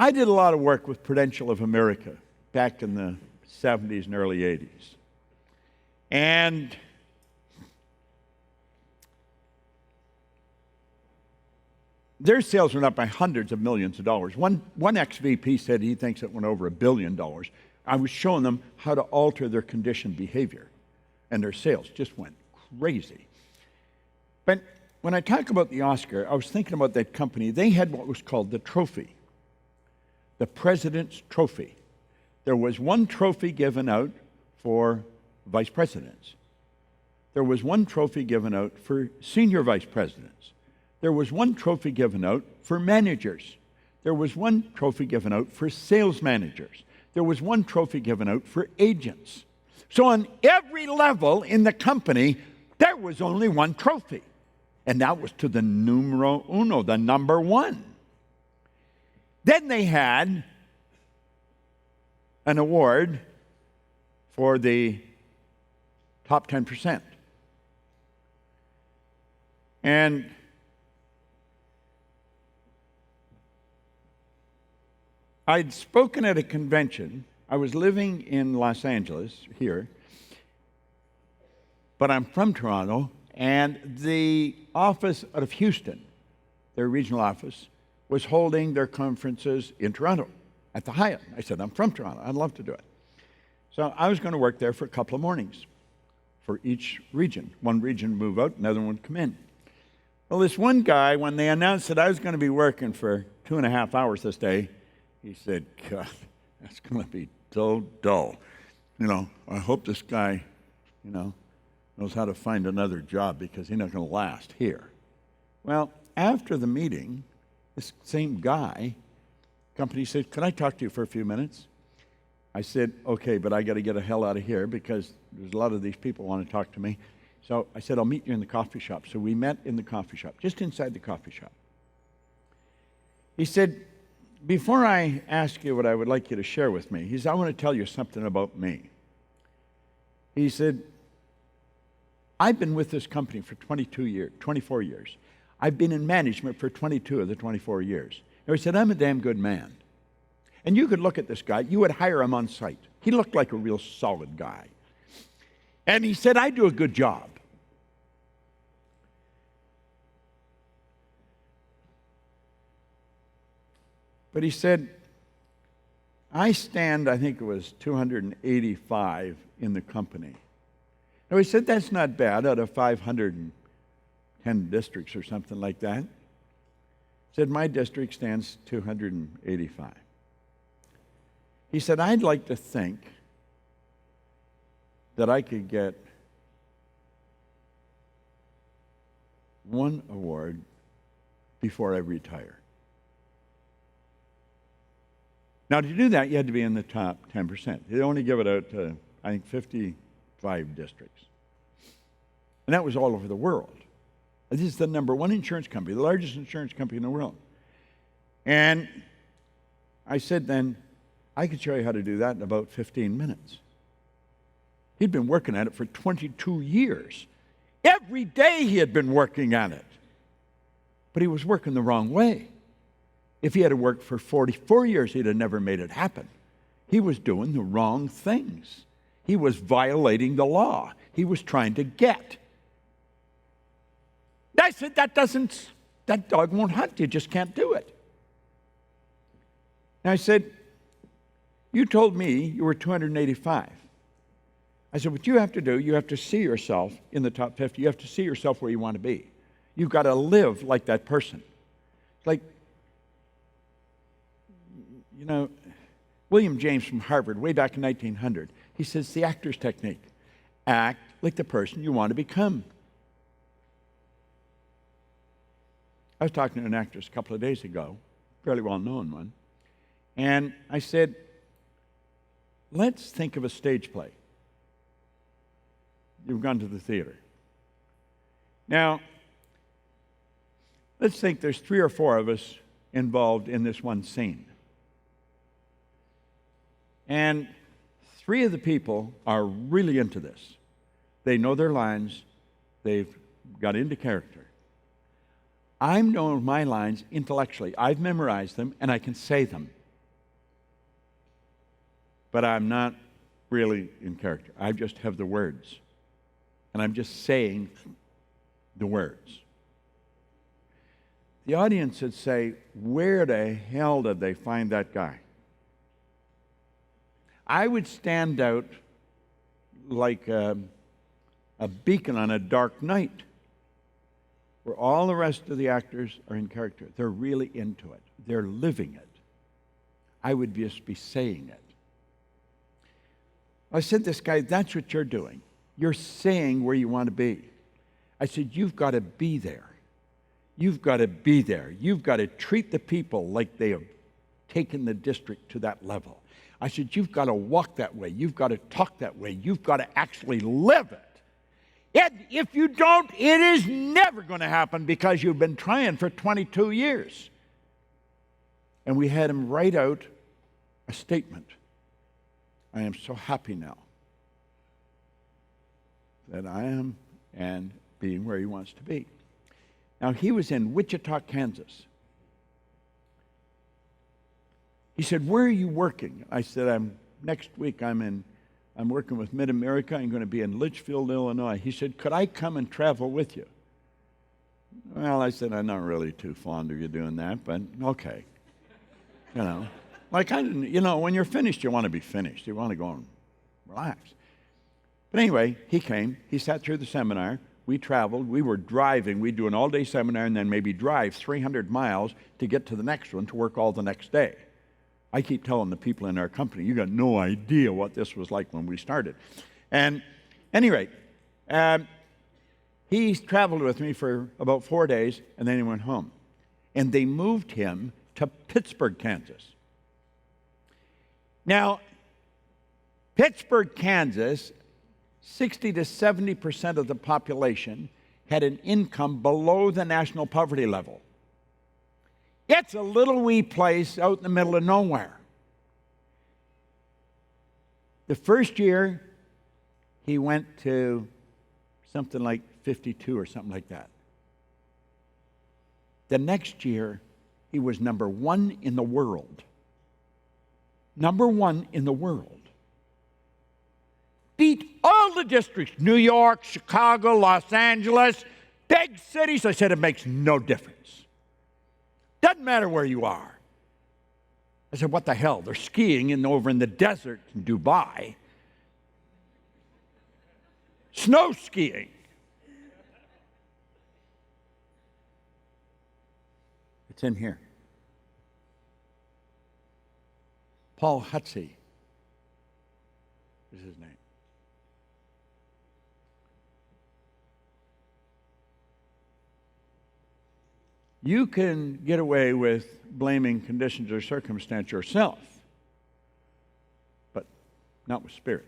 I did a lot of work with Prudential of America back in the 70s and early 80s. And their sales went up by hundreds of millions of dollars. One ex-VP said he thinks it went over $1 billion. I was showing them how to alter their conditioned behavior, and their sales just went crazy. But when I talk about the Oscar, I was thinking about that company. They had what was called the trophy, the President's Trophy. There was one trophy given out for vice presidents. There was one trophy given out for senior vice presidents. There was one trophy given out for managers. There was one trophy given out for sales managers. There was one trophy given out for agents. So on every level in the company, there was only one trophy. And that was to the numero uno, the number one. Then they had an award for the top 10%. And I'd spoken at a convention. I was living in Los Angeles here, but I'm from Toronto, and the office out of Houston, their regional office, was holding their conferences in Toronto at the Hyatt. I said, I'm from Toronto. I'd love to do it. So I was going to work there for a couple of mornings for each region. One region would move out, another one would come in. Well, this one guy, when they announced that I was going to be working for 2.5 hours this day, he said, God, that's going to be so dull. I hope this guy, knows how to find another job because he's not going to last here. Well, after the meeting, this same guy, company said, could I talk to you for a few minutes? I said, okay, but I got to get the hell out of here because there's a lot of these people want to talk to me. So I said, I'll meet you in the coffee shop. So we met in the coffee shop, just inside the coffee shop. He said, before I ask you what I would like you to share with me, he said, I want to tell you something about me. He said, I've been with this company for 24 years. I've been in management for 22 of the 24 years. And he said, I'm a damn good man. And you could look at this guy, you would hire him on site. He looked like a real solid guy. And he said, I do a good job. But he said, I stand, I think it was 285 in the company. Now he said, that's not bad out of 510 districts or something like that. He said, my district stands 285. He said, I'd like to think that I could get one award before I retire. Now, to do that, you had to be in the top 10%. They only give it out to, I think, 55 districts. And that was all over the world. This is the number one insurance company, the largest insurance company in the world. And I said then, I could show you how to do that in about 15 minutes. He'd been working at it for 22 years. Every day he had been working at it. But he was working the wrong way. If he had worked for 44 years, he'd have never made it happen. He was doing the wrong things. He was violating the law. He was trying to get. I said, that dog won't hunt. You just can't do it. And I said, you told me you were 285. I said, what you have to do, you have to see yourself in the top 50. You have to see yourself where you want to be. You've got to live like that person. It's like, William James from Harvard, way back in 1900, he says the actor's technique. Act like the person you want to become. I was talking to an actress a couple of days ago, fairly well-known one, and I said, let's think of a stage play. You've gone to the theater. Now, let's think there's 3 or 4 of us involved in this one scene. And 3 of the people are really into this. They know their lines. They've got into character. I'm knowing my lines intellectually. I've memorized them, and I can say them. but I'm not really in character. I just have the words. And I'm just saying the words. The audience would say, where the hell did they find that guy? I would stand out like a beacon on a dark night, where all the rest of the actors are in character. They're really into it. They're living it. I would just be saying it. I said to this guy, that's what you're doing. You're saying where you want to be. I said, you've got to be there. You've got to be there. You've got to treat the people like they have taken the district to that level. I said, you've got to walk that way. You've got to talk that way. You've got to actually live it. If you don't, it is never going to happen because you've been trying for 22 years. And we had him write out a statement. I am so happy now that I am and being where he wants to be. Now, he was in Wichita, Kansas. He said, where are you working? I said, next week I'm working with Mid-America. I'm going to be in Litchfield, Illinois. He said, could I come and travel with you? Well, I said, I'm not really too fond of you doing that, but okay. You know, like when you're finished, you want to be finished. You want to go and relax. But anyway, he came. He sat through the seminar. We traveled. We were driving. We'd do an all-day seminar and then maybe drive 300 miles to get to the next one to work all the next day. I keep telling the people in our company, you got no idea what this was like when we started. And at any rate, he traveled with me for about 4 days, and then he went home. And they moved him to Pittsburgh, Kansas. Now, Pittsburgh, Kansas, 60 to 70% of the population had an income below the national poverty level. It's a little wee place out in the middle of nowhere. The first year, he went to something like 52 or something like that. The next year, he was number 1 in the world. Number 1 in the world. Beat all the districts, New York, Chicago, Los Angeles, big cities. I said, it makes no difference. Doesn't matter where you are. I said, what the hell? They're skiing over in the desert in Dubai. Snow skiing. It's in here. Paul Hutsey is his name. You can get away with blaming conditions or circumstance yourself, but not with spirit.